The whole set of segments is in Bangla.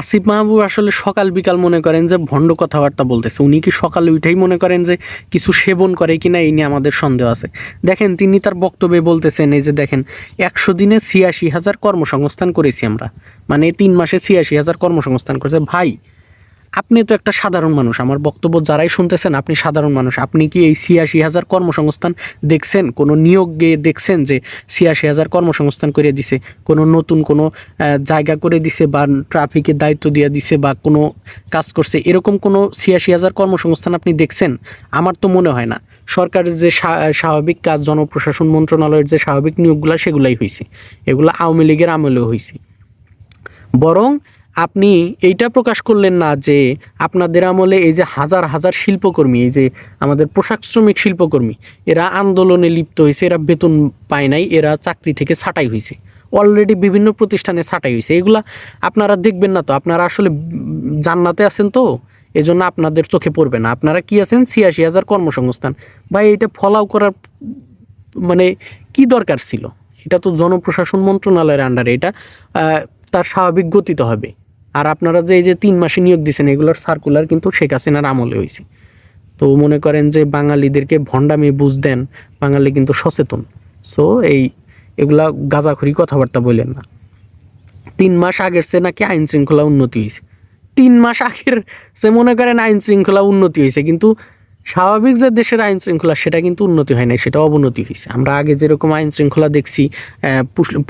আসিফ মাহবুব আসলে সকাল বিকাল মনে করেন যে ভণ্ড কথাবার্তা বলতেছে। উনি কি সকালে উঠেই মনে করেন যে কিছু সেবন করে কিনা এই নিয়ে আমাদের সন্দেহ আছে। দেখেন তিনি তার বক্তব্যে বলতেছেন এই যে দেখেন 100 দিনে 86,000 কর্মসংস্থান করেছি আমরা, মানে 3 মাসে 86,000 কর্মসংস্থান করেছে। ভাই আপনি তো একটা সাধারণ মানুষ, আমার বক্তব্য যারাই শুনতেছেন আপনি সাধারণ মানুষ, আপনি কি এই 86,000 কর্মসংস্থান দেখছেন? কোনো নিয়োগ গিয়ে দেখছেন যে 86,000 কর্মসংস্থান করে দিছে? কোনো নতুন কোনো জায়গা করে দিছে বা ট্রাফিকের দায়িত্ব দিয়ে দিছে বা কোনো কাজ করছে, এরকম কোনো 86,000 কর্মসংস্থান আপনি দেখছেন? আমার তো মনে হয় না। সরকারের যে স্বাভাবিক কাজ, জনপ্রশাসন মন্ত্রণালয়ের যে স্বাভাবিক নিয়োগগুলো সেগুলাই হয়েছে, এগুলো আওয়ামী লীগের আমলেও হয়েছে। বরং আপনি এইটা প্রকাশ করলেন না যে আপনাদের আমলে এই যে হাজার হাজার শিল্পকর্মী, এই যে আমাদের পোশাক শ্রমিক শিল্পকর্মী, এরা আন্দোলনে লিপ্ত হয়েছে, এরা বেতন পায় নাই, এরা চাকরি থেকে ছাঁটাই হয়েছে, অলরেডি বিভিন্ন প্রতিষ্ঠানে ছাঁটাই হয়েছে। এগুলা আপনারা দেখবেন না তো? আপনারা আসলে জান্নাতে আছেন তো, এজন্য আপনাদের চোখে পড়বে না। আপনারা কি আছেন? 86,000 কর্মসংস্থান। ভাই এটা ফলাও করার মানে কি দরকার ছিল? এটা তো জনপ্রশাসন মন্ত্রণালয়ের আন্ডারে, এটা তার স্বাভাবিক গতিতে হবে। আর আপনারা যে এই যে 3 মাসে নিয়োগ দিচ্ছেন, এগুলোর সার্কুলার কিন্তু শেখ হাসিনার আমলে হয়েছে। তো মনে করেন যে বাঙালিদেরকে ভণ্ডামি বুঝ দেন, বাঙালি কিন্তু সচেতন। সো এগুলা গাঁজাখুরি কথাবার্তা বললেন না। 3 মাস আগের চেয়ে নাকি আইন শৃঙ্খলা উন্নতি হয়েছে। 3 মাস আগের সে মনে করেন আইন শৃঙ্খলা উন্নতি হয়েছে, কিন্তু স্বাভাবিক যে দেশের আইন শৃঙ্খলা সেটা কিন্তু উন্নতি হয় নাই, সেটা অবনতি হয়েছে। আমরা আগে যেরকম আইন শৃঙ্খলা দেখছি,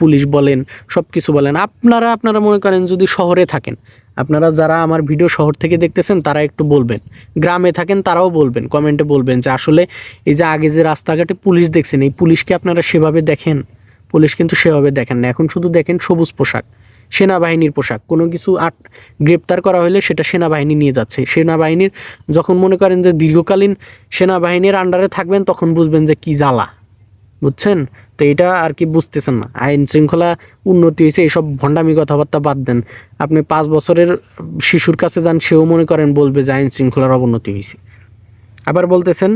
পুলিশ বলেন, সব কিছু বলেন, আপনারা মনে করেন যদি শহরে থাকেন, আপনারা যারা আমার ভিডিও শহর থেকে দেখতেছেন তারা একটু বলবেন, গ্রামে থাকেন তারাও বলবেন, কমেন্টে বলবেন যে আসলে এই যে আগে যে রাস্তাঘাটে পুলিশ দেখছেন, এই পুলিশকে আপনারা সেভাবে দেখেন? পুলিশ কিন্তু সেভাবে দেখেন না, এখন শুধু দেখেন সবুজ পোশাক, সেনাবাহিনীর পোশাক। কোনো কিছু গ্রেপ্তার করা হলে সেটা সেনাবাহিনী নিয়ে যাচ্ছে। সেনাবাহিনীর যখন মনে করেন যে দীর্ঘকালীন সেনাবাহিনীর আন্ডারে থাকবেন, তখন বুঝবেন যে কি জ্বালা, বুঝছেন? তো এটা আর কি বুঝতেছেন না। আইন শৃঙ্খলা উন্নতি হয়েছে, এইসব ভণ্ডামি কথাবার্তা বাদ দেন। আপনি 5 বছরের শিশুর কাছে যান, সেও মনে করেন বলবে যে আইন শৃঙ্খলার অবনতি হয়েছে। আবার বলতেছেন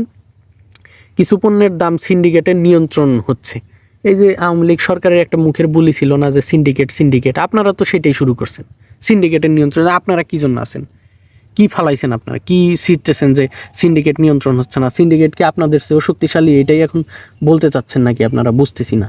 কিছু পণ্যের দাম সিন্ডিকেটের নিয়ন্ত্রণ হচ্ছে। এই যে আওয়ামী লীগ সরকারের একটা মুখের বুলি ছিল না যে সিন্ডিকেট, আপনারা তো সেটাই শুরু করছেন। সিন্ডিকেটের নিয়ন্ত্রণ আপনারা কি জন্য আছেন? কি ফালাইছেন? আপনারা কি ছিটতেছেন যে সিন্ডিকেট নিয়ন্ত্রণ হচ্ছে না? সিন্ডিকেট কি আপনাদের চেয়েও শক্তিশালী? এটাই এখন বলতে চাচ্ছেন নাকি আপনারা? বুঝতেছি না।